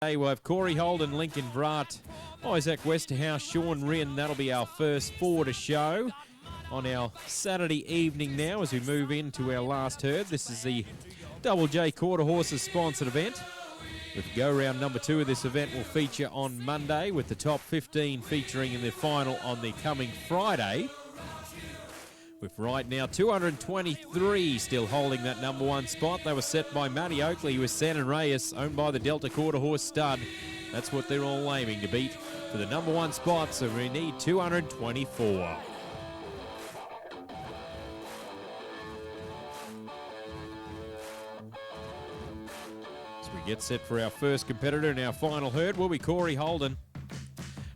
We'll have Corey Holden, Lincoln Vrat, Isaac Westerhouse, Sean Rinn. That'll be our first four to show on our Saturday evening now as we move into our last herd. This is the Double J Quarter Horses sponsored event. With go-round number 2 of this event will feature on Monday, with the top 15 featuring in the final on the coming Friday. With right now 223 still holding that number 1 spot. They were set by Matty Oakley with San and Reyes, owned by the Delta Quarter Horse stud. That's what they're all aiming to beat for the number 1 spot, so we need 224. As we get set for our first competitor in our final herd will be Corey Holden.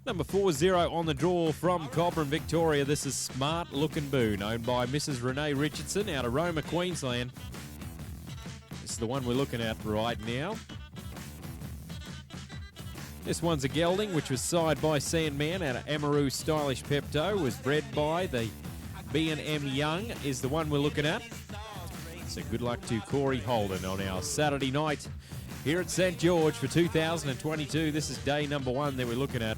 Number 40 on the draw from Cobram, Victoria. This is Smart Looking Boon, owned by Mrs. Renee Richardson out of Roma, Queensland. This is the one we're looking at right now. This one's a gelding, which was sired by Sandman out of Amaroo Stylish Pepto, was bred by the B&M Young, is the one we're looking at. So good luck to Corey Holden on our Saturday night here at St. George for 2022. This is day number 1 that we're looking at.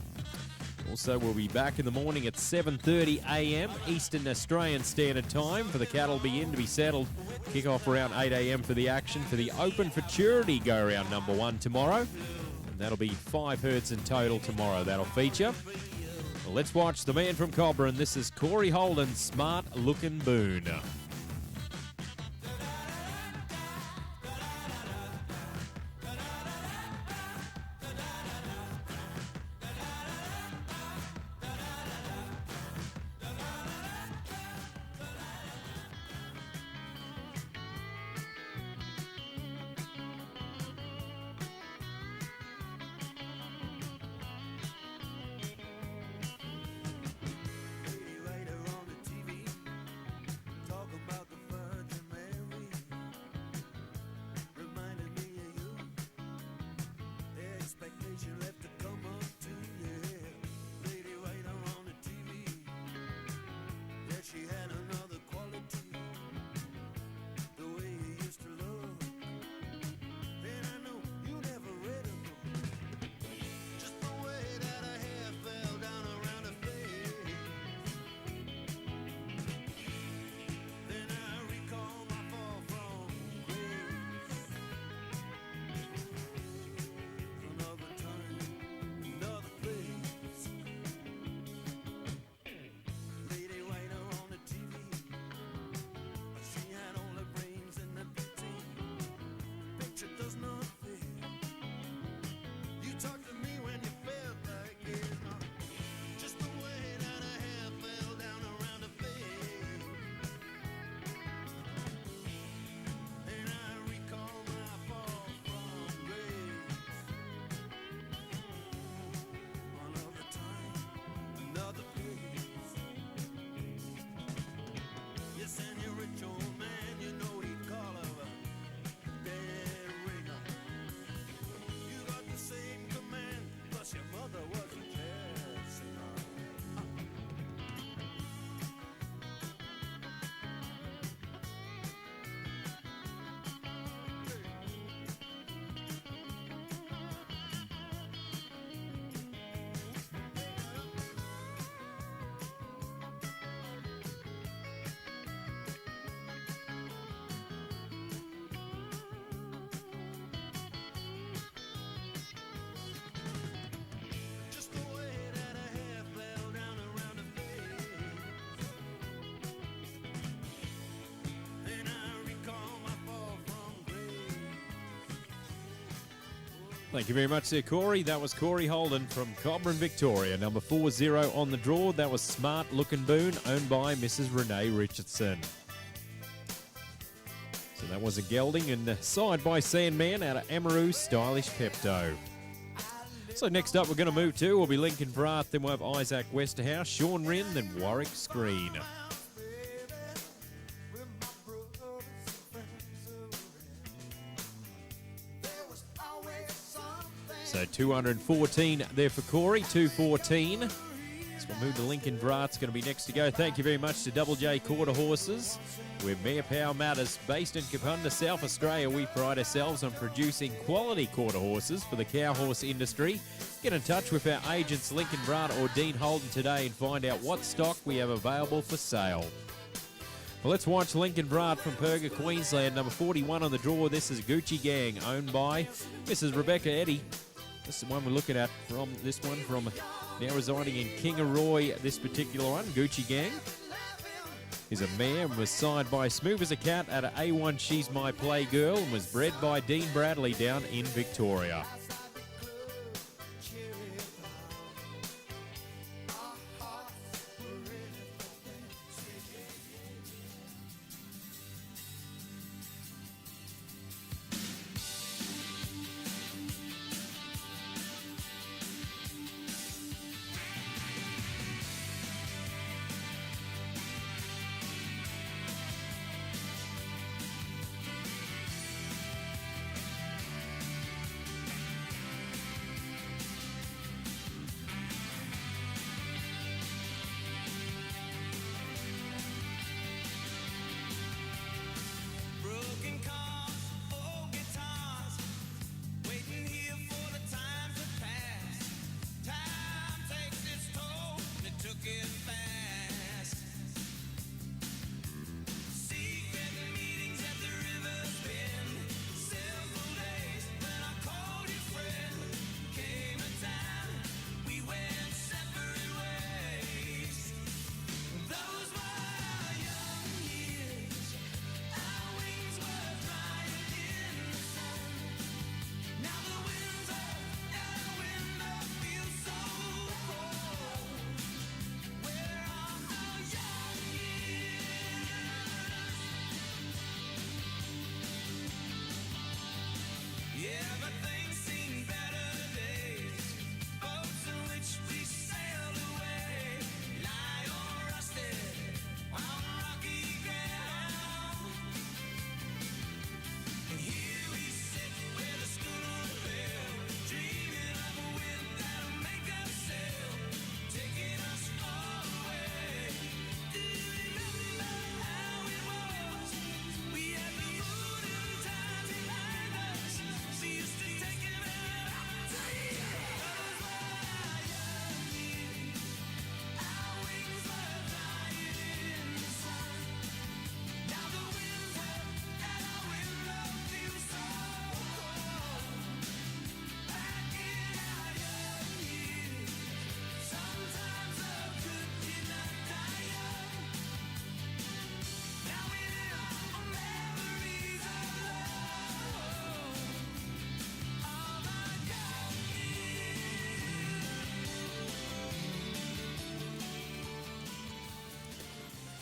Also, we'll be back in the morning at 7:30 a.m. Eastern Australian Standard Time for the cattle be in to be settled. Kick off around 8 a.m. for the action for the Open Futurity go-round number 1 tomorrow. And that'll be 5 herds in total tomorrow that'll feature. Well, let's watch the man from Cobram. This is Corey Holden, Smart Looking Boon. Thank you very much there, Corey. That was Corey Holden from Cobram, Victoria. Number 40 on the draw. That was Smart Looking Boon, owned by Mrs. Renee Richardson. So that was a gelding and sired by Sandman out of Amaroo Stylish Pepto. So next up we're going to move to will be Lincoln Vrat, then we'll have Isaac Westerhouse, Sean Rinn, then Warwick Screen. So 214 there for Corey, 214. As So we'll move to Lincoln Brat's going to be next to go. Thank you very much to Double J Quarter Horses, where Mare Power matters. Based in Kapunda, South Australia, we pride ourselves on producing quality quarter horses for the cow horse industry. Get in touch with our agents Lincoln Brat or Dean Holden today and find out what stock we have available for sale. Well, let's watch Lincoln Brat from Perga, Queensland, number 41 on the draw. This is Gucci Gang, owned by Mrs. Rebecca Eddy. This is the one we're looking at from now residing in Kingaroy, this particular one, Gucci Gang. Is a mare and was signed by Smooth as a Cat at A1 She's My Playgirl and was bred by Dean Bradley down in Victoria.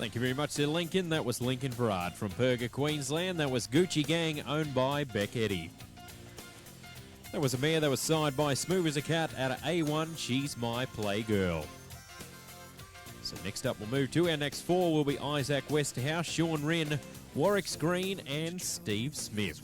Thank you very much to Lincoln. That was Lincoln Brat from Perga, Queensland. That was Gucci Gang, owned by Beck Eddy. That was a mare that was signed by Smooth as a Cat at A1 She's My Playgirl. So next up, we'll move to our next four. Will be Isaac Westerhouse, Sean Wren, Warwick's Green, and Steve Smith.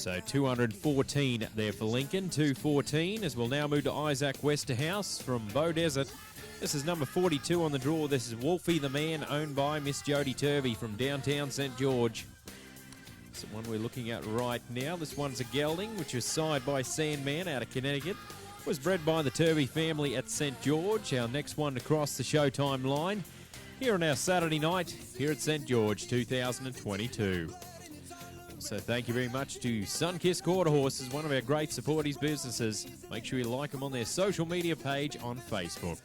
So 214 there for Lincoln, 214, as we'll now move to Isaac Westerhouse from Bow Desert. This is number 42 on the draw. This is Wolfie the Man, owned by Miss Jodie Turvey from downtown St. George. It's the one we're looking at right now. This one's a gelding, which was sired by Sandman out of Connecticut. Was bred by the Turvey family at St. George. Our next one to cross the Showtime line here on our Saturday night here at St. George 2022. So thank you very much to Sunkist Quarter Horses, one of our great supporters businesses. Make sure you like them on their social media page on Facebook.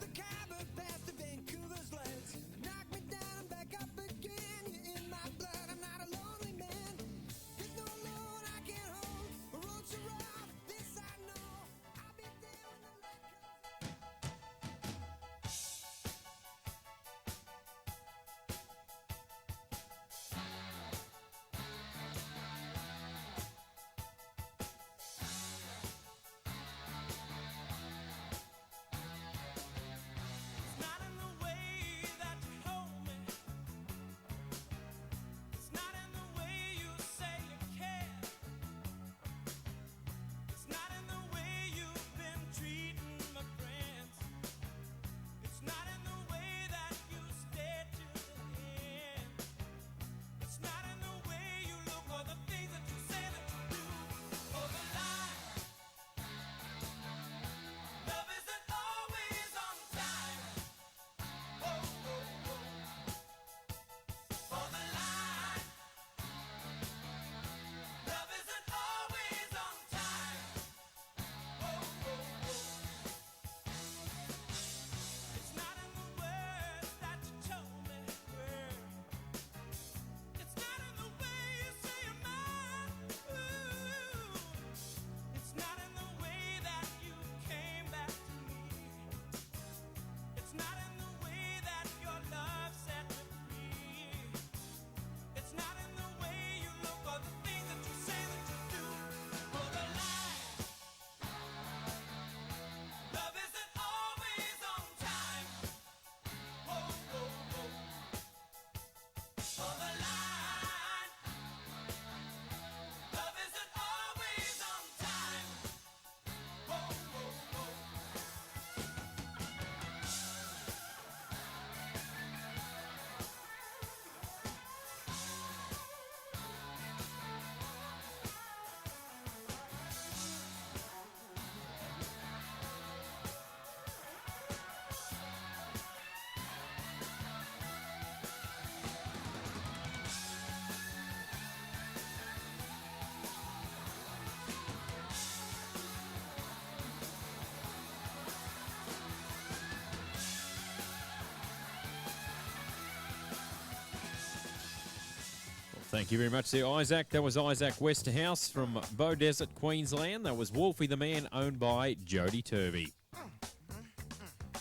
Thank you very much there, Isaac. That was Isaac Westerhouse from Bow Desert, Queensland. That was Wolfie the Man, owned by Jody Turvey.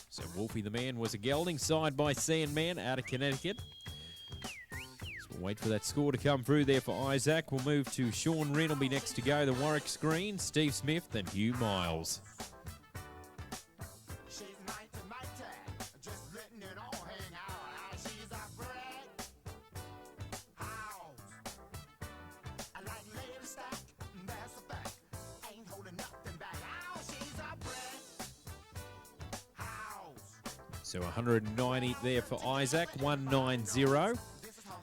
So Wolfie the Man was a gelding, side by Sandman out of Connecticut. So we'll wait for that score to come through there for Isaac. We'll move to Sean Wren will be next to go. The Warwick Screen, Steve Smith and Hugh Miles. So 190 there for Isaac, 190.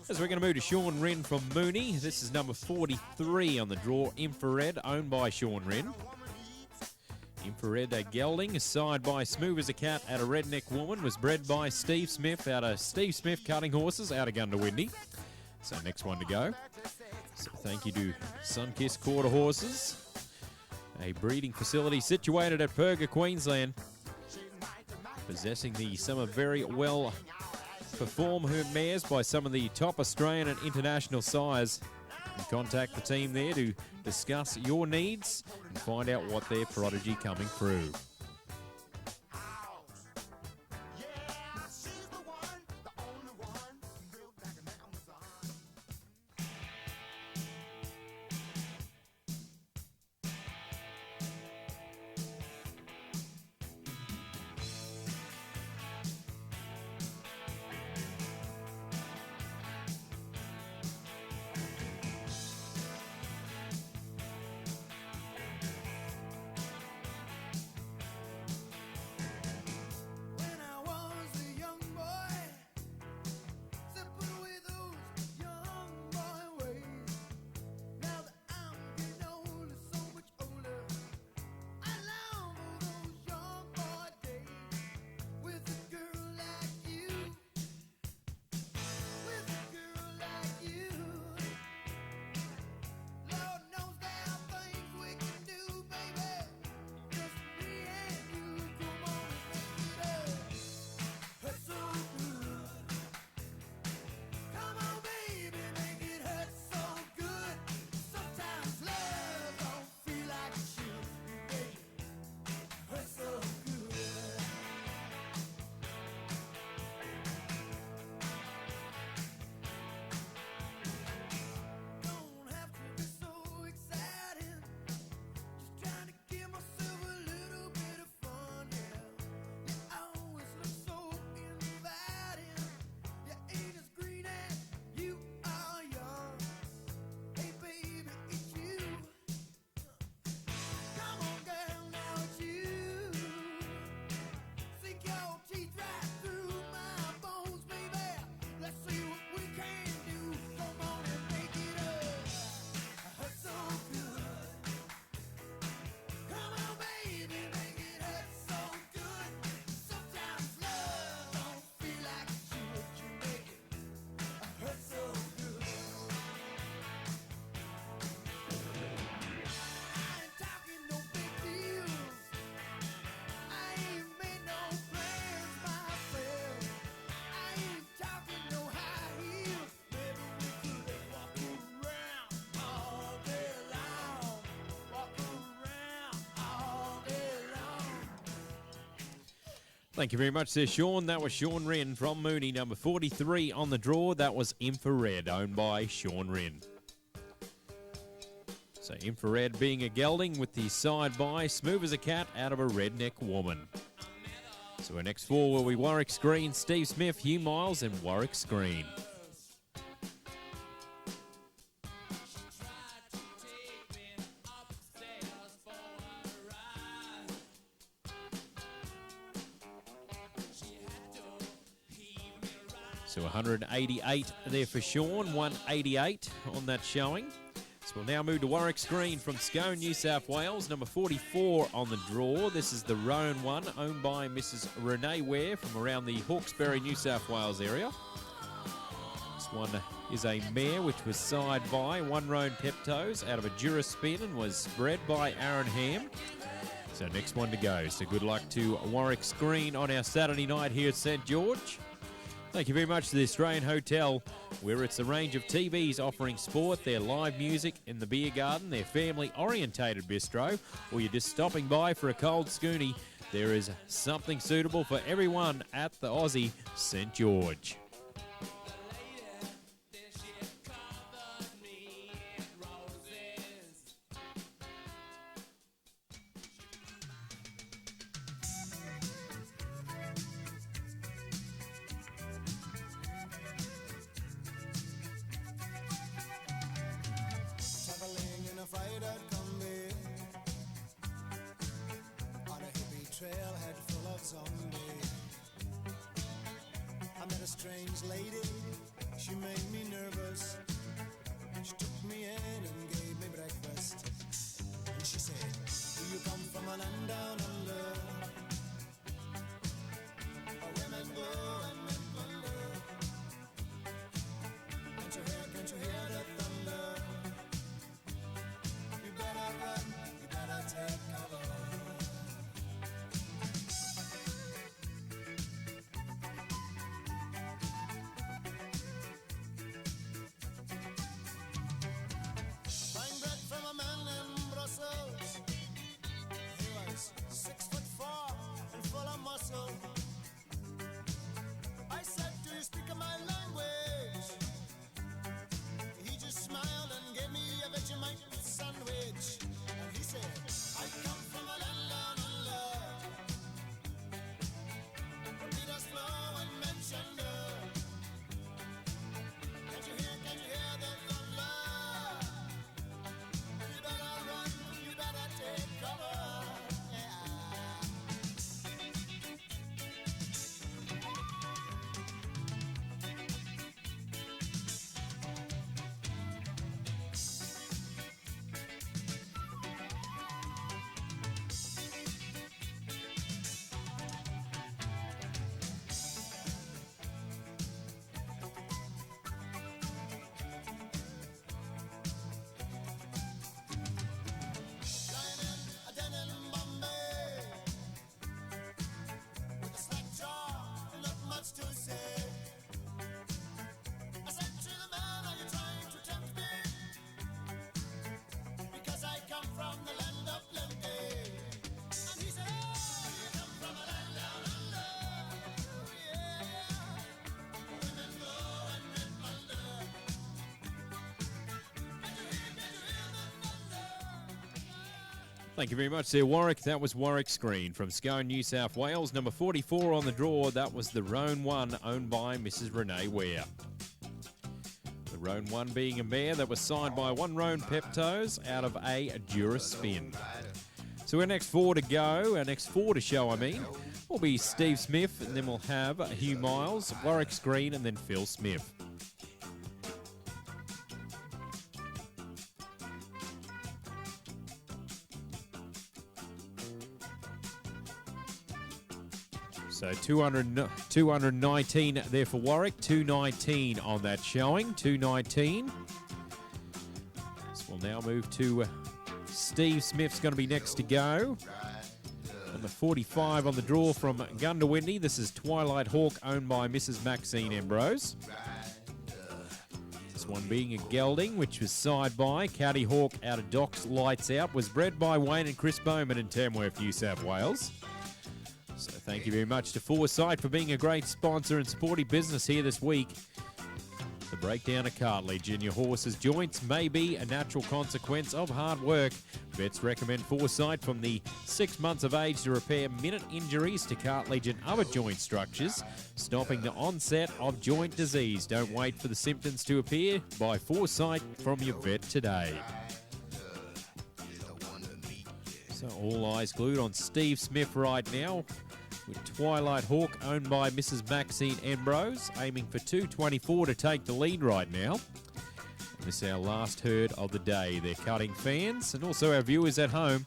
As we're going to move to Sean Wren from Mooney. This is number 43 on the draw, Infrared, owned by Sean Wren. Infrared, a gelding, side by Smooth as a Cat out of Redneck Woman, was bred by Steve Smith out of Steve Smith Cutting Horses out of Gundawindi. So next one to go. So thank you to Sunkiss Quarter Horses, a breeding facility situated at Perga, Queensland. Possessing the some very well perform her mares by some of the top Australian and international sires. And contact the team there to discuss your needs and find out what their prodigy coming through. Thank you very much there, Sean. That was Sean Wren from Mooney, number 43 on the draw. That was Infrared, owned by Sean Wren. So Infrared being a gelding with the side by Smooth as a Cat out of a Redneck Woman. So our next four will be Warwick Screen, Steve Smith, Hugh Miles and Warwick Screen. So 188 there for Sean, 188 on that showing. So we'll now move to Warwick Screen from Scone, New South Wales, number 44 on the draw. This is the Roan one, owned by Mrs. Renee Ware from around the Hawkesbury, New South Wales area. This one is a mare which was side by One Roan Peptos out of a Jura Spin and was bred by Aaron Ham. So next one to go. So good luck to Warwick Screen on our Saturday night here at St. George. Thank you very much to the Australian Hotel, where it's a range of TVs offering sport, their live music in the beer garden, their family-orientated bistro, or you're just stopping by for a cold schoonie. There is something suitable for everyone at the Aussie St. George. Trailhead full of zombies. I met a strange lady, she made me nervous. She took me in and gave me breakfast. And she said, do you come from a land down under? Where women go and men wonder. Can't you hear the thunder? You better run, you better take cover. He was 6'4" and full of muscle. I said, do you speak my language? He just smiled and gave me a Vegemite sandwich. And he said, I come from a land down under, where Peter's flow and mentioned. Can't you hear the thunder? You better run, you better take cover. Thank you very much there, Warwick. That was Warwick Screen from Scone, New South Wales. Number 44 on the draw, that was the Roan 1, owned by Mrs. Renee Ware. The Roan 1 being a mare that was signed by one Roan Peptos out of a Dura Spin. So our next four to go, our next four to show, will be Steve Smith, and then we'll have Hugh Miles, Warwick Screen, and then Phil Smith. So 219 there for Warwick, 219 on that showing, 219. So we'll now move to Steve Smith's going to be next to go. Number 45 on the draw from Gundawindi. This is Twilight Hawk, owned by Mrs. Maxine Ambrose. This one being a gelding, which was side by County Hawk out of Docks Lights Out, was bred by Wayne and Chris Bowman in Tamworth, New South Wales. So thank you very much to Foresight for being a great sponsor and supporting business here this week. The breakdown of cartilage in your horse's joints may be a natural consequence of hard work. Vets recommend Foresight from the 6 months of age to repair minute injuries to cartilage and other joint structures, stopping the onset of joint disease. Don't wait for the symptoms to appear. Buy Foresight from your vet today. So all eyes glued on Steve Smith right now, with Twilight Hawk, owned by Mrs. Maxine Ambrose, aiming for 224 to take the lead right now. And this is our last herd of the day. They're cutting fans and also our viewers at home.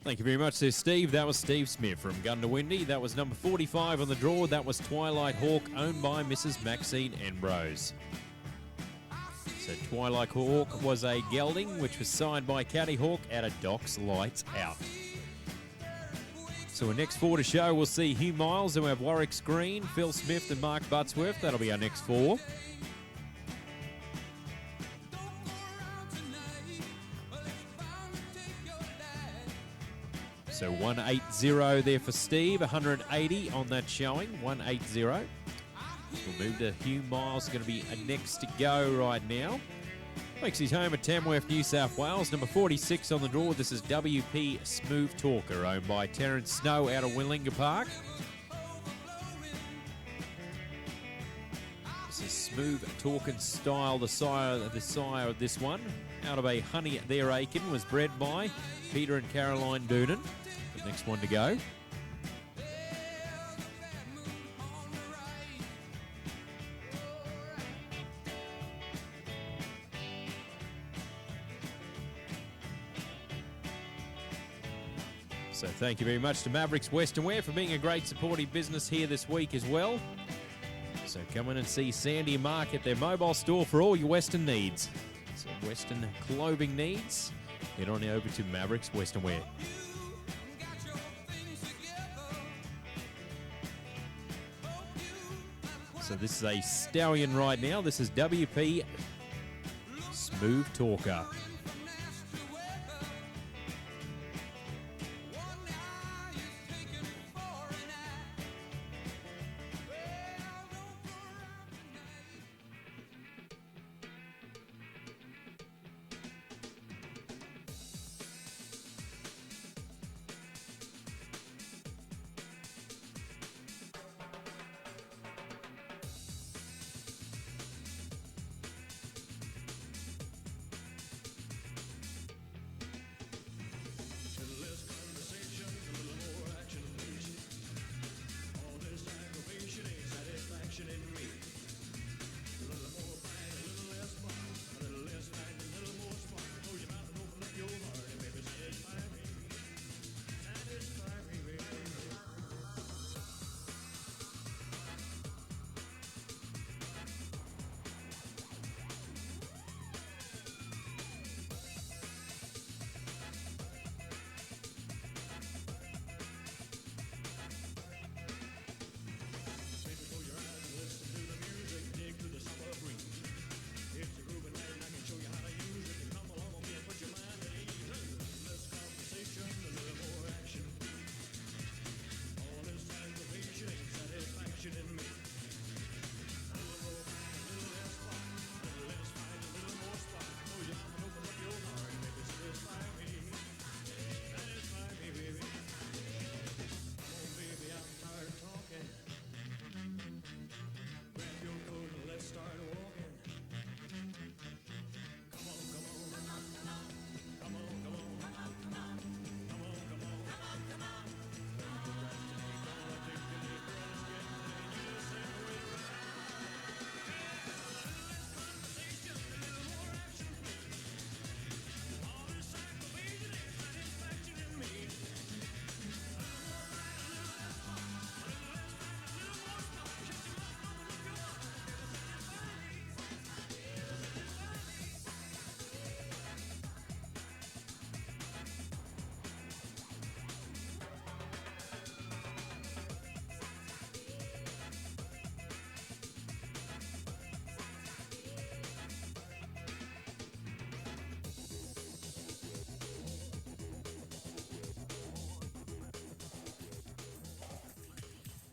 Thank you very much there, Steve. That was Steve Smith from Gundawindi. That was number 45 on the draw. That was Twilight Hawk, owned by Mrs. Maxine Ambrose. So Twilight Hawk was a gelding, which was signed by Caddy Hawk out of Doc's Lights Out. So our next four to show, we'll see Hugh Miles, then we have Warwick's Green, Phil Smith and Mark Buttsworth. That'll be our next four. So 180 there for Steve, 180 on that showing, 180. We'll move to Hugh Miles, going to be next to go right now. Makes his home at Tamworth, New South Wales. Number 46 on the draw. This is WP Smooth Talker, owned by Terence Snow out of Willinga Park. This is Smooth Talking Style, the sire of this one. Out of a Honey There Aiken, was bred by Peter and Caroline Doonan. The next one to go. So thank you very much to Mavericks Western Wear for being a great supportive business here this week as well. So come in and see Sandy and Mark at their mobile store for all your Western needs. So Western clothing needs, head on over to Mavericks Western Wear. So this is a stallion right now. This is WP Smooth Talker.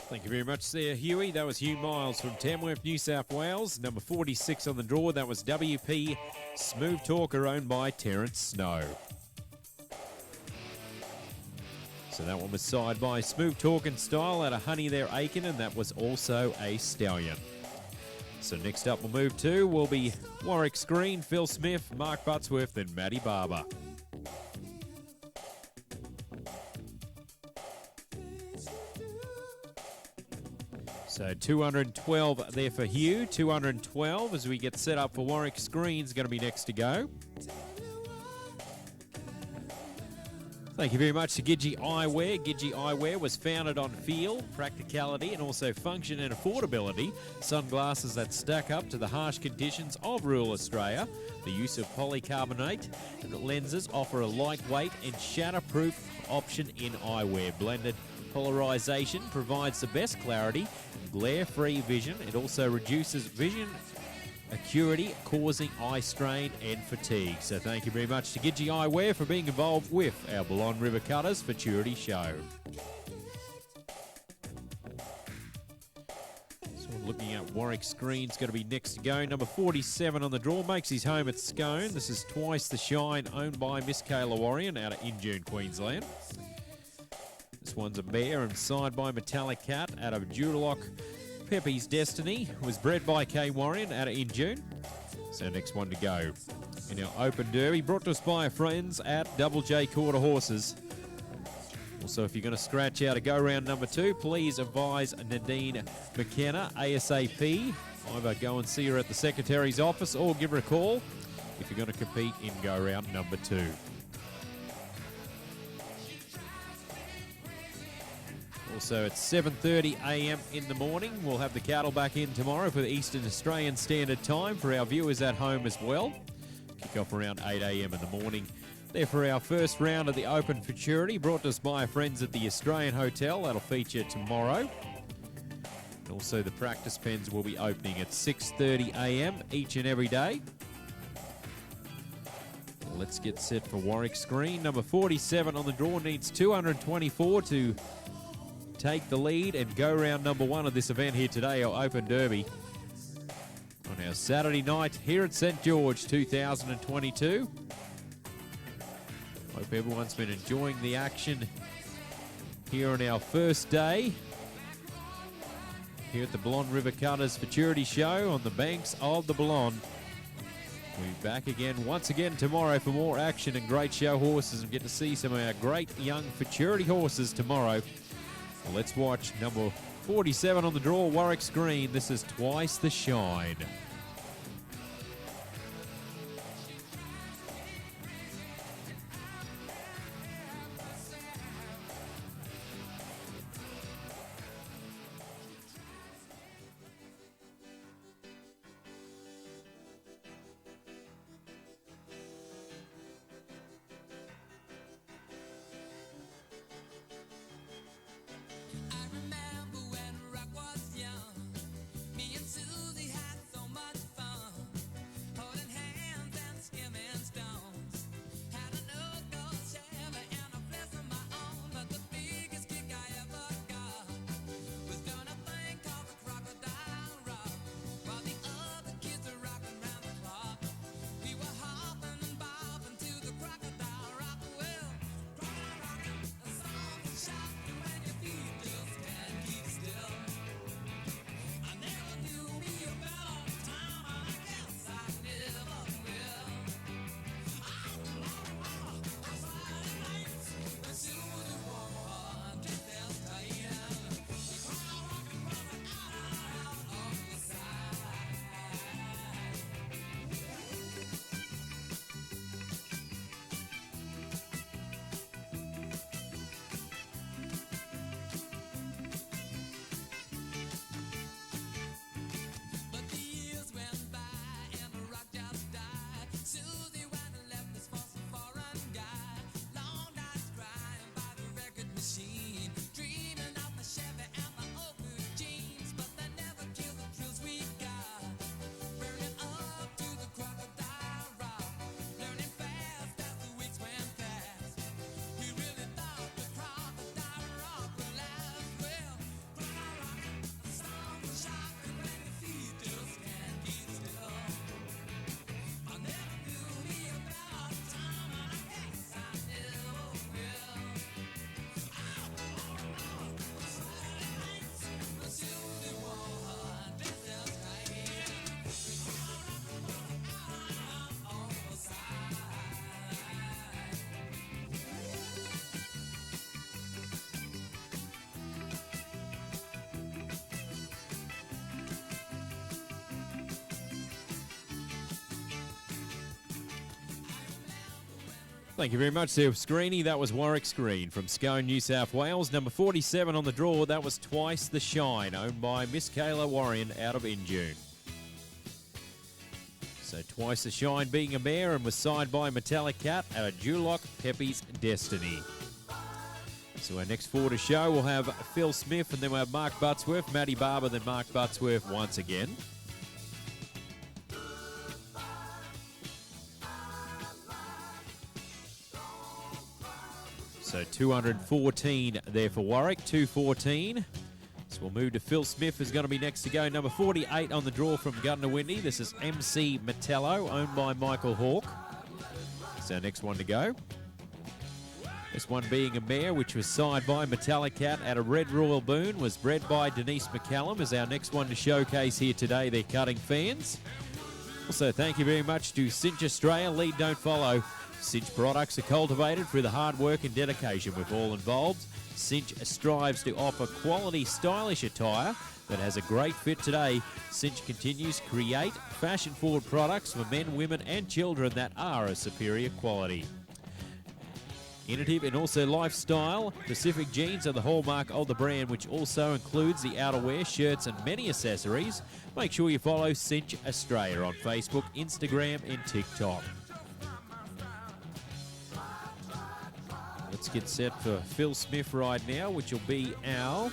Thank you very much there, Huey. That was Hugh Miles from Tamworth, New South Wales. Number 46 on the draw. That was WP Smooth Talker, owned by Terence Snow. So that one was side by Smooth Talking Style out of Honey There Aiken, and that was also a stallion. So next up we'll move to will be Warwick's Green, Phil Smith, Mark Buttsworth, and Matty Barber. So 212 there for Hugh, 212 as we get set up for Warwick's Green's going to be next to go. Thank you very much to Gidgee Eyewear. Gidgee Eyewear was founded on feel, practicality, and also function and affordability. Sunglasses that stack up to the harsh conditions of rural Australia. The use of polycarbonate lenses offer a lightweight and shatterproof option in eyewear. Blended polarization provides the best clarity and glare-free vision. It also reduces vision acuity, causing eye strain and fatigue. So thank you very much to Gidgee Eyewear for being involved with our Blonde River Cutters Futurity show. So looking at Warwick Screen's going to be next to go. Number 47 on the draw makes his home at Scone. This is Twice the Shine, owned by Miss Kayla Warrior out of Injune, Queensland. This one's a mare and signed by Metallic Cat out of Juralock. Pepe's Destiny was bred by Kay Warrior out of Injune. So next one to go in our Open Derby, brought to us by our friends at Double J Quarter Horses. Also, if you're going to scratch out a go-round number 2, please advise Nadine McKenna ASAP. Either go and see her at the Secretary's office or give her a call if you're going to compete in go-round number 2. Also at 7:30 a.m. in the morning, we'll have the cattle back in tomorrow for the Eastern Australian Standard Time for our viewers at home as well. Kick off around 8 a.m. in the morning. There for our first round of the Open Futurity, brought to us by our friends at the Australian Hotel. That'll feature tomorrow. And also the practice pens will be opening at 6:30 a.m. each and every day. Let's get set for Warwick Screen. Number 47 on the draw needs 224 to take the lead and go round number 1 of this event here today, our Open Derby. On our Saturday night here at St George 2022. Hope everyone's been enjoying the action here on our first day here at the Blonde River Cutters Futurity Show on the banks of the Blonde. We'll be back again once again tomorrow for more action and great show horses, and get to see some of our great young Futurity horses tomorrow. Well, let's watch number 47 on the draw, Warwick Screen. This is Twice the Shine. I remember when rock was young. Me and Susie had so much Thank you very much, Sir Screeny. That was Warwick Screen from Scone, New South Wales. Number 47 on the draw, that was Twice the Shine, owned by Miss Kayla Warren out of Injune. So Twice the Shine being a mare and was signed by Metallic Cat at a Duloc Peppy's Destiny. So our next four to show, we'll have Phil Smith, and then we'll have Mark Buttsworth, Matty Barber, then Mark Buttsworth once again. So 214 there for Warwick, 214. So we'll move to Phil Smith, who's going to be next to go. Number 48 on the draw from Gundawindi. This is MC Metallo, owned by Michael Hawke. It's our next one to go. This one being a mare, which was signed by Metallic Cat at a Red Royal Boon, was bred by Denise McCallum, is our next one to showcase here today, their cutting fans. Also, thank you very much to Cinch Australia, Lead Don't Follow. Cinch products are cultivated through the hard work and dedication with all involved. Cinch strives to offer quality, stylish attire that has a great fit today. Cinch continues to create fashion-forward products for men, women and children that are of superior quality. Innovative and also lifestyle, Pacific jeans are the hallmark of the brand, which also includes the outerwear, shirts and many accessories. Make sure you follow Cinch Australia on Facebook, Instagram and TikTok. Let's get set for Phil Smith right now, which will be our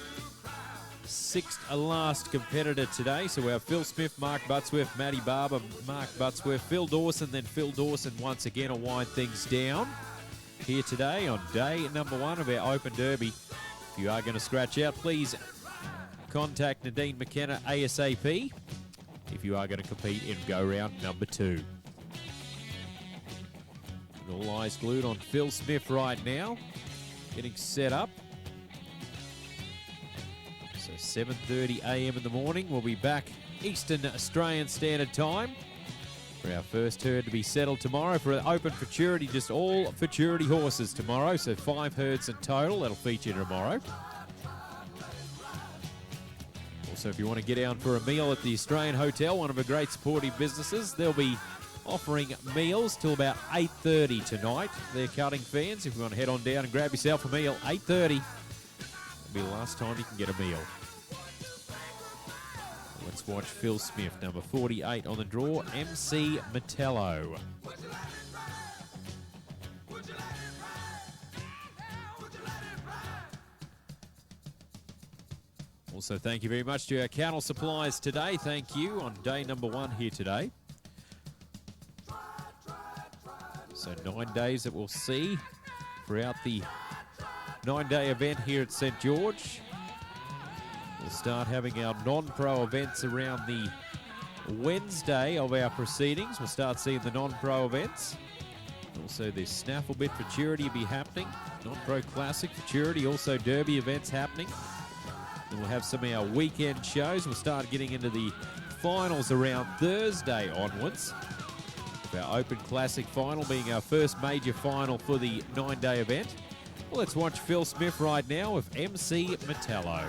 sixth last competitor today. So we have Phil Smith, Mark Buttsworth, Matty Barber, Mark Buttsworth, Phil Dawson, then Phil Dawson once again will wind things down here today on day number one of our Open Derby. If you are going to scratch out, please contact Nadine McKenna ASAP if you are going to compete in go round number two. And all eyes glued on Phil Smith right now, getting set up. So 7:30 a.m. in the morning, we'll be back Eastern Australian Standard Time for our first herd to be settled tomorrow for an Open Futurity, just all Futurity horses tomorrow. So 5 herds in total that'll feature tomorrow. Also, if you want to get down for a meal at the Australian Hotel, one of our great supportive businesses, they'll be offering meals till about 8:30 tonight. They're cutting fans. If you want to head on down and grab yourself a meal, 8:30. That'll be the last time you can get a meal. Let's watch Phil Smith, number 48 on the draw, MC Metallo. Also, thank you very much to our cattle suppliers today. Thank you on day number one here today. So 9 days that we'll see throughout the 9-day event here at St. George. We'll start having our non-pro events around the Wednesday of our proceedings. We'll start seeing the non-pro events. Also, the Snaffle Bit Futurity will be happening. Non-pro Classic Futurity, also Derby events happening. Then we'll have some of our weekend shows. We'll start getting into the finals around Thursday onwards. Our Open Classic final being our first major final for the 9-day event. Well, let's watch Phil Smith right now with MC Metallo.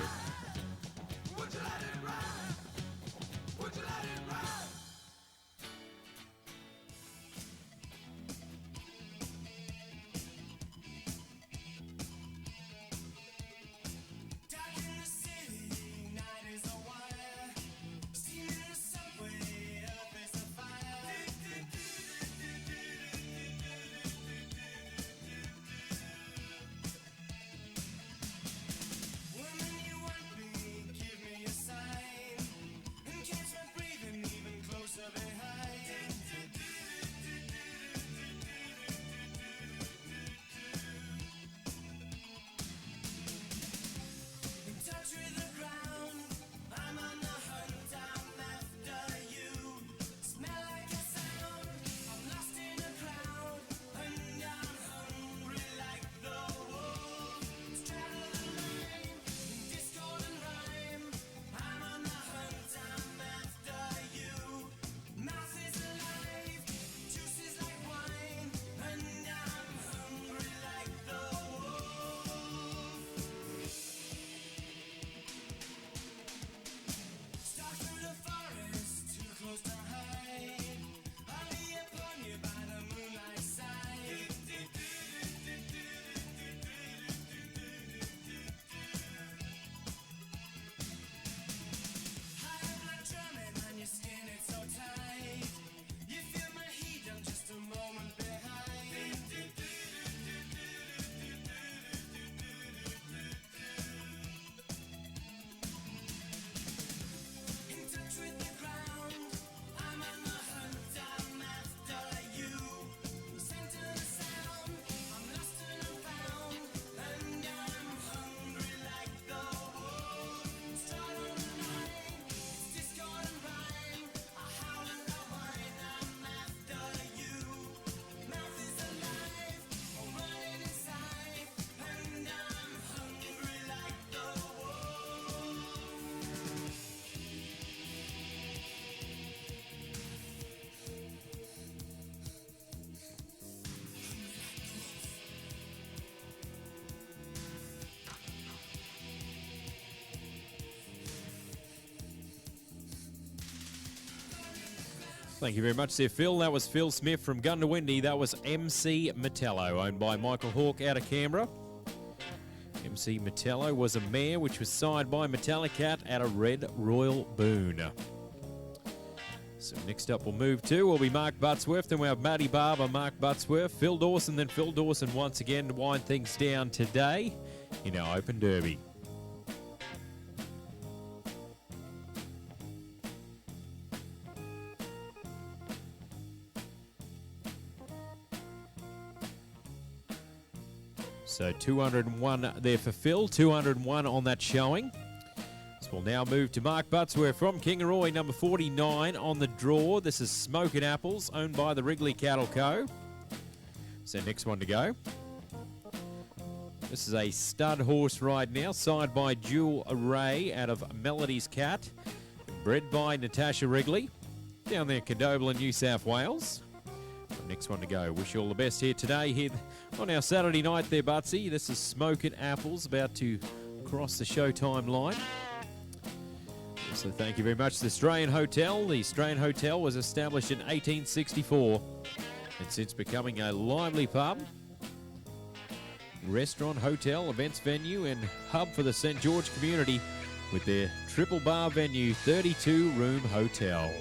Thank you very much there, Phil. That was Phil Smith from Gundawindi. That was MC Metallo, owned by Michael Hawke out of Canberra. MC Metallo was a mare which was signed by Metallicat at a Red Royal Boone. So next up we'll move to will be Mark Buttsworth. Then we have Matty Barber, Mark Buttsworth, Phil Dawson, then Phil Dawson once again to wind things down today in our Open Derby. So 201 there for Phil, 201 on that showing. So we'll now move to Mark Buttsworth from Kingaroy, number 49 on the draw. This is Smokin' Apples, owned by the Wrigley Cattle Co. So next one to go. This is a stud horse right now, signed by Jewel Ray out of Melody's Cat, bred by Natasha Wrigley, down there in Condobolin, New South Wales. Next one to go. Wish you all the best here today, here on our Saturday night there, Butsy. This is Smokin' Apples, about to cross the showtime line. So thank you very much to the Australian Hotel. The Australian Hotel was established in 1864 and since becoming a lively pub, restaurant, hotel, events venue and hub for the St. George community with their triple bar venue, 32-room hotel.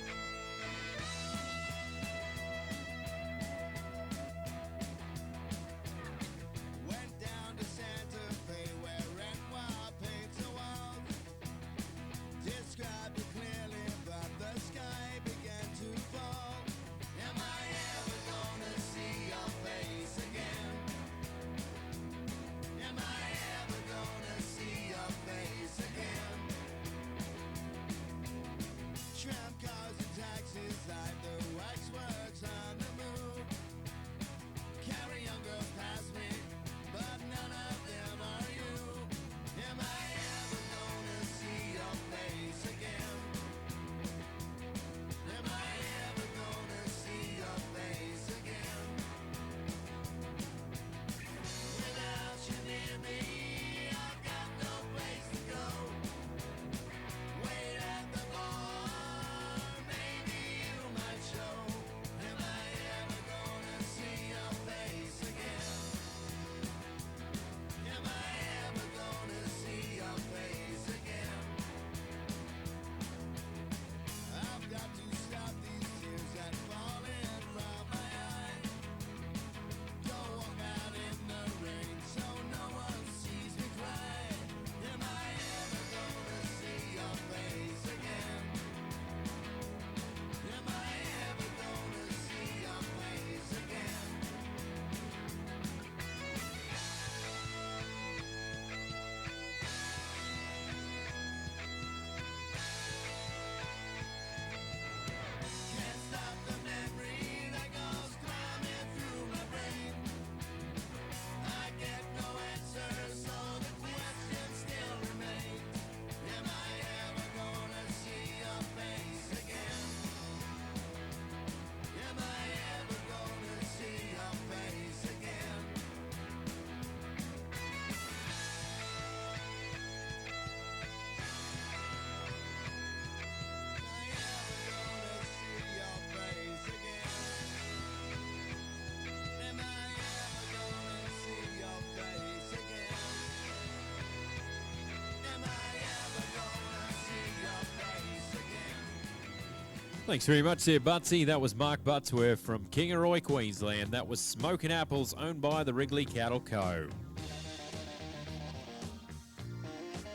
Thanks very much there, Butsy. That was Mark Buttsworth from Kingaroy, Queensland. That was Smokin' Apples, owned by the Wrigley Cattle Co.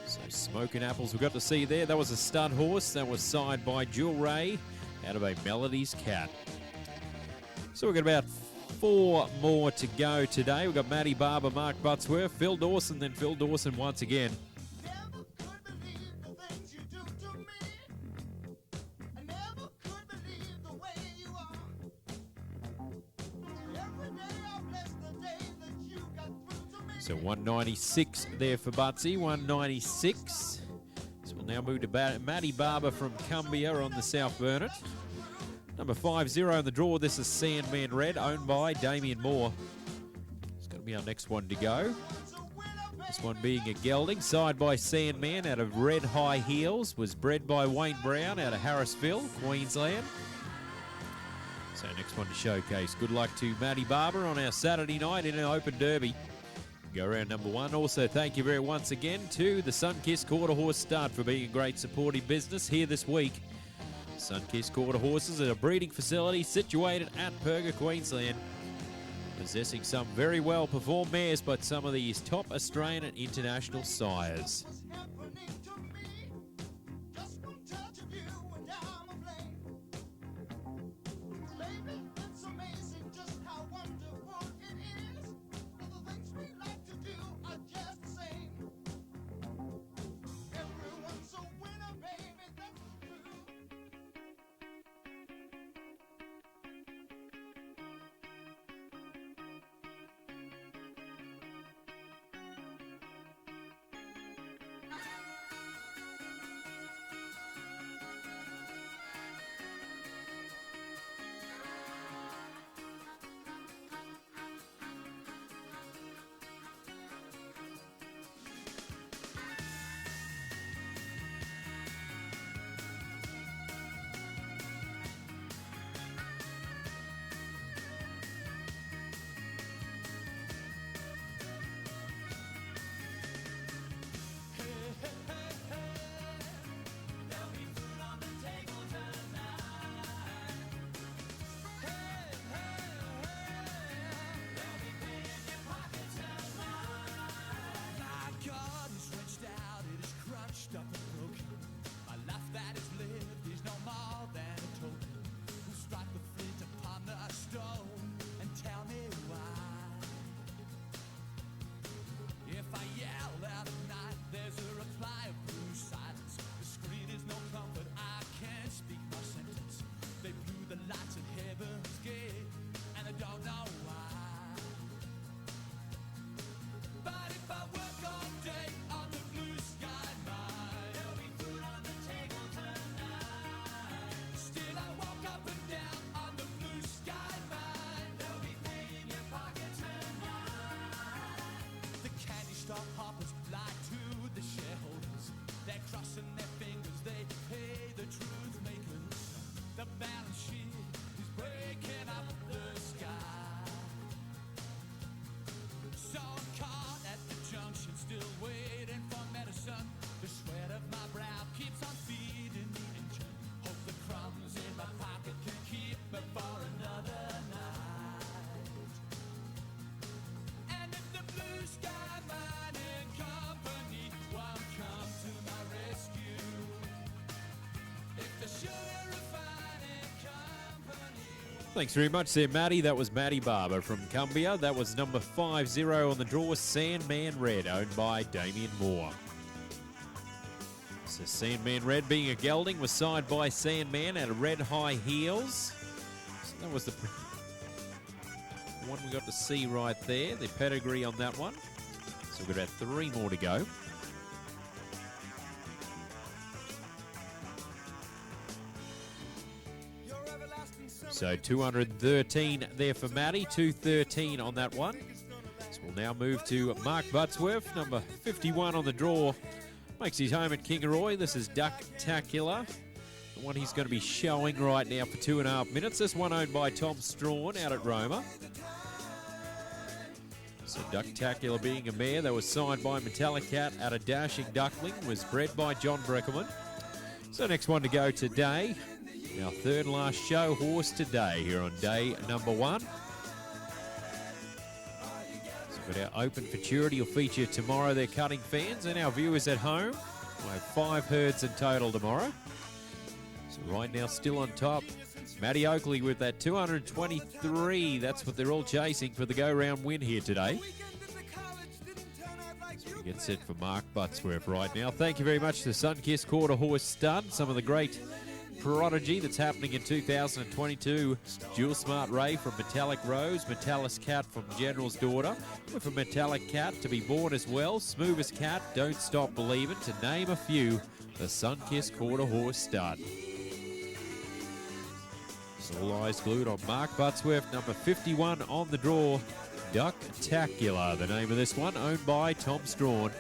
So Smokin' Apples we got to see there. That was a stud horse. That was signed by Jewel Ray out of a Melody's Cat. So we've got about 4 more to go today. We've got Matty Barber, Mark Buttsworth, Phil Dawson, then Phil Dawson once again. So 196 there for Butsy, 196. So we'll now move to Matty Barber from Cumbia on the South Burnett. Number 50 in the draw. This is Sandman Red, owned by Damien Moore. It's going to be our next one to go. This one being a gelding, side by Sandman out of Red High Heels, was bred by Wayne Brown out of Harrisville, Queensland. So next one to showcase. Good luck to Matty Barber on our Saturday night in our Open Derby. Go around number 1. Also, thank you once again to the Sunkist Quarter Horse Stud for being a great supportive business here this week. Sunkist Quarter Horses are a breeding facility situated at Perga, Queensland, possessing some very well performed mares by some of these top Australian and international sires. Thanks very much there, Matty. That was Matty Barber from Cumbia. That was number 50 on the draw, Sandman Red, owned by Damien Moore. So Sandman Red, being a gelding, was signed by Sandman at a red high heels. So that was the one we got to see right there, the pedigree on that one. So we've got about 3 more to go. So 213 there for Matty, 213 on that one. So we'll now move to Mark Buttsworth, number 51 on the draw. Makes his home at Kingaroy. This is Duck-tacular, the one he's going to be showing right now for 2.5 minutes. This one owned by Tom Strawn out at Roma. So Duck-tacular being a mare that was signed by Metallic Cat at a Dashing Duckling, was bred by John Breckelman. So next one to go today. Our third and last show horse today here on day number 1. So we've got our Open Futurity will feature tomorrow their cutting fans and our viewers at home. We'll have 5 herds in total tomorrow. So right now still on top, Matty Oakley with that 223. That's what they're all chasing for the go-round win here today. So we get set for Mark Buttsworth right now. Thank you very much to Sunkist Quarter Horse Stud. Some of the great prodigy that's happening in 2022. Jewel Smart Ray from Metallic Rose, Metallic Cat from General's Daughter, with a Metallic Cat to be born as well, Smoothest Cat, Don't Stop Believin', to name a few, the Sunkist Quarter Horse Stud. So all eyes glued on Mark Buttsworth, number 51 on the draw, Duck-tacular, the name of this one, owned by Tom Strawn.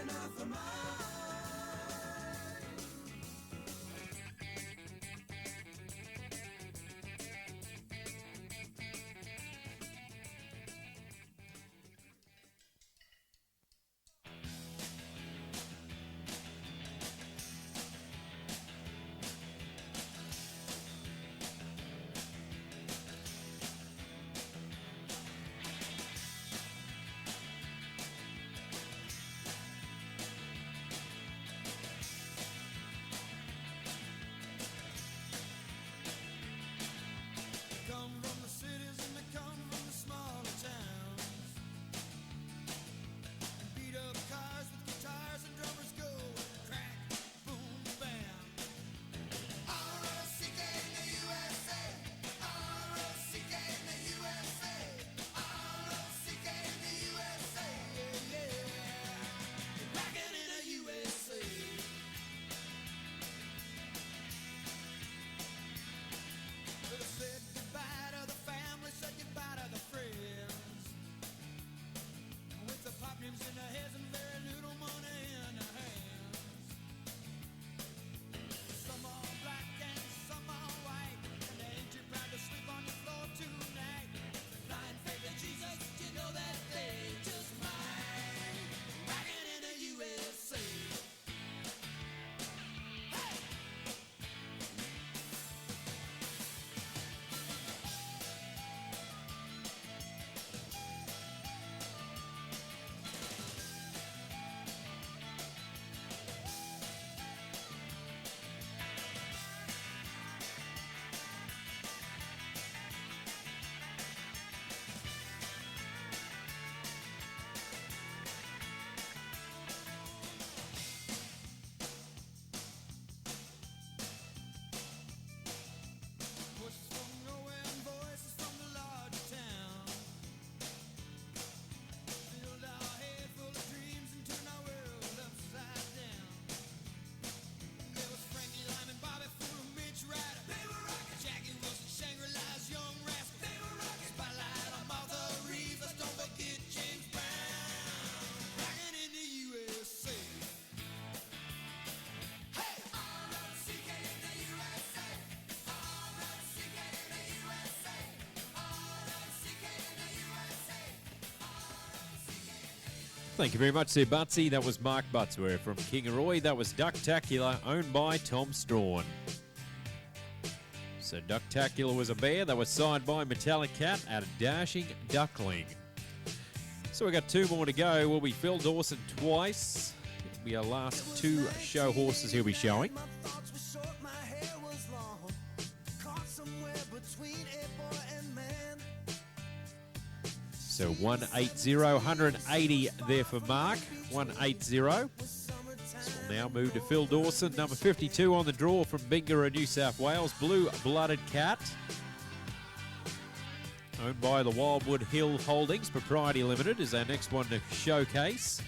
Thank you very much, Sir Butsy. That was Mark Butsworth from Kingaroy. That was Ducktacular, owned by Tom Strawn. So Ducktacular was a bear. That was signed by Metallic Cat at a Dashing Duckling. So we've got two more to go. Will be Phil Dawson twice. It'll be our last two show horses he'll be showing. So 180, 180 there for Mark, 180. So we'll now move to Phil Dawson, number 52 on the draw from Bingara, New South Wales, Blue Blooded Cat. Owned by the Wildwood Hill Holdings, Propriety Limited, is our next one to showcase.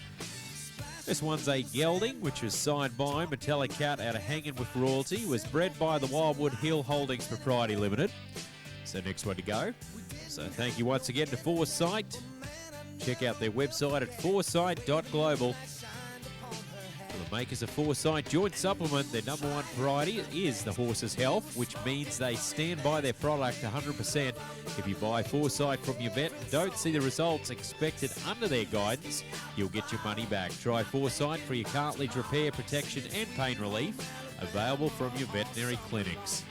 This one's a gelding, which was signed by Metallic Cat out of Hanging with Royalty, was bred by the Wildwood Hill Holdings, Propriety Limited. So next one to go. So thank you once again to Foresight. Check out their website at foresight.global. The makers of Foresight Joint Supplement, their number one priority is the horse's health, which means they stand by their product 100%. If you buy Foresight from your vet and don't see the results expected under their guidance, you'll get your money back. Try Foresight for your cartilage repair, protection and pain relief. Available from your veterinary clinics.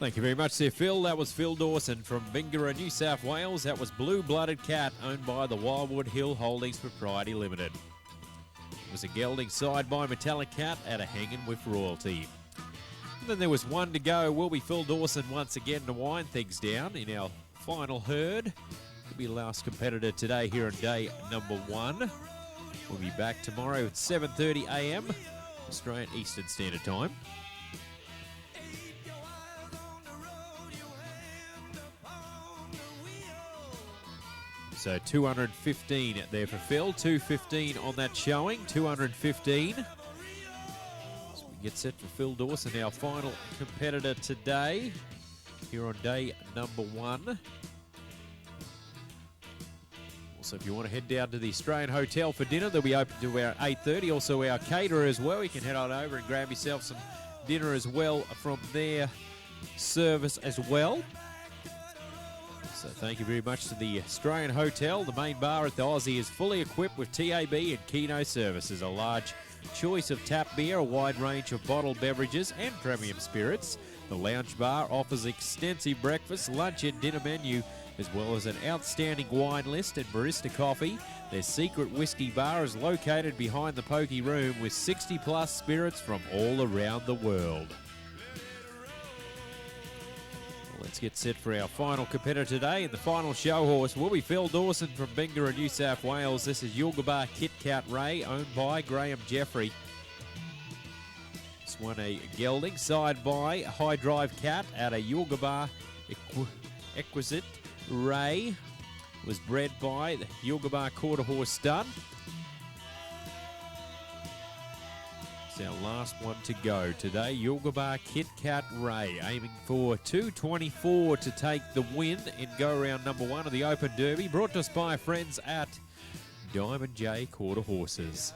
Thank you very much, Sir Phil. That was Phil Dawson from Bingara, New South Wales. That was Blue Blooded Cat, owned by the Wildwood Hill Holdings Propriety Limited. It was a gelding side by Metallic Cat at a Hanging with Royalty. And then there was one to go. Will be Phil Dawson once again to wind things down in our final herd. Will be the last competitor today here on day number 1. We'll be back tomorrow at 7:30 a.m. Australian Eastern Standard Time. So 215 there for Phil, 215 on that showing, 215. So we get set for Phil Dawson, our final competitor today, here on day number 1. Also, if you want to head down to the Australian Hotel for dinner, they'll be open to about 8:30. Also, our caterer as well. You can head on over and grab yourself some dinner as well from their service as well. So thank you very much to the Australian Hotel. The main bar at the Aussie is fully equipped with TAB and Keno services, a large choice of tap beer, a wide range of bottled beverages and premium spirits. The lounge bar offers extensive breakfast, lunch and dinner menu, as well as an outstanding wine list and barista coffee. Their secret whiskey bar is located behind the Pokey Room with 60 plus spirits from all around the world. Let's get set for our final competitor today. And the final show horse will be Phil Dawson from Bingara, New South Wales. This is Yulgabar Kit Kat Ray, owned by Graham Jeffrey. This won a gelding, side by High Drive Cat out of Yulgabar Exquisite Ray. Was bred by the Yulgabar Quarter Horse Stud. It's our last one to go today. Yulgabar Kit Kat Ray, aiming for 224 to take the win in go-round number 1 of the Open Derby. Brought to us by our friends at Diamond J Quarter Horses.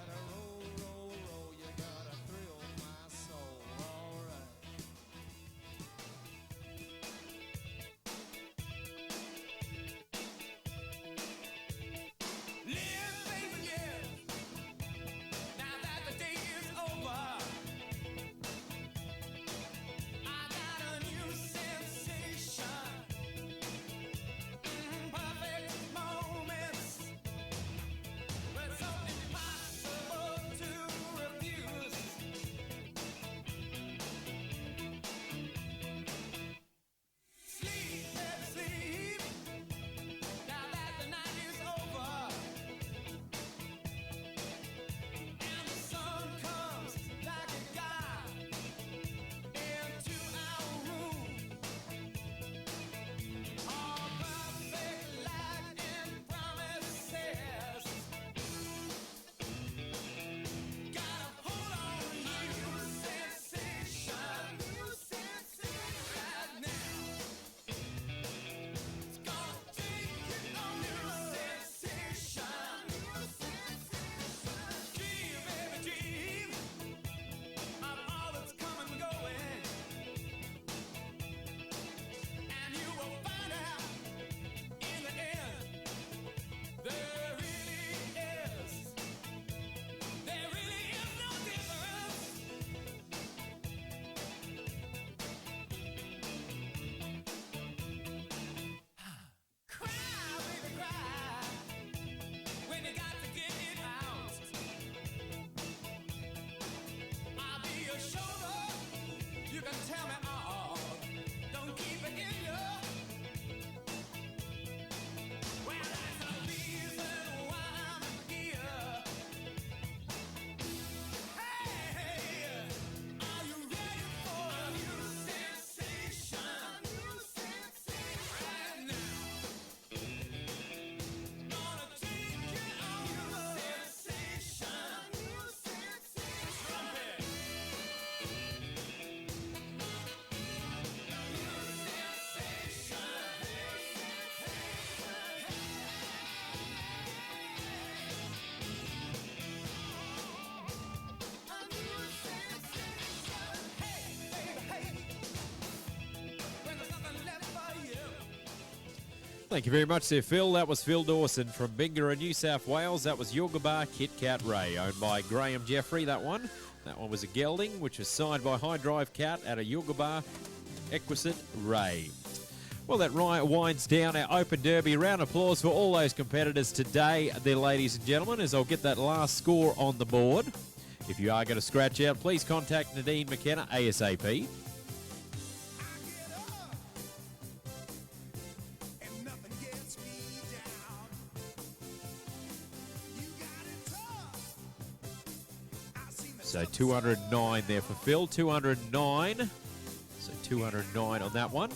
Thank you very much there, Phil. That was Phil Dawson from Bingara, New South Wales. That was Yulgabar Kit Kat Ray, owned by Graham Jeffrey, that one. That one was a gelding, which was signed by High Drive Cat out of Yulgabar Exquisite Ray. Well, that winds down our Open Derby. A round of applause for all those competitors today, there, ladies and gentlemen, as I'll get that last score on the board. If you are going to scratch out, please contact Nadine McKenna ASAP. So 209 there for Phil, 209. So 209 on that one.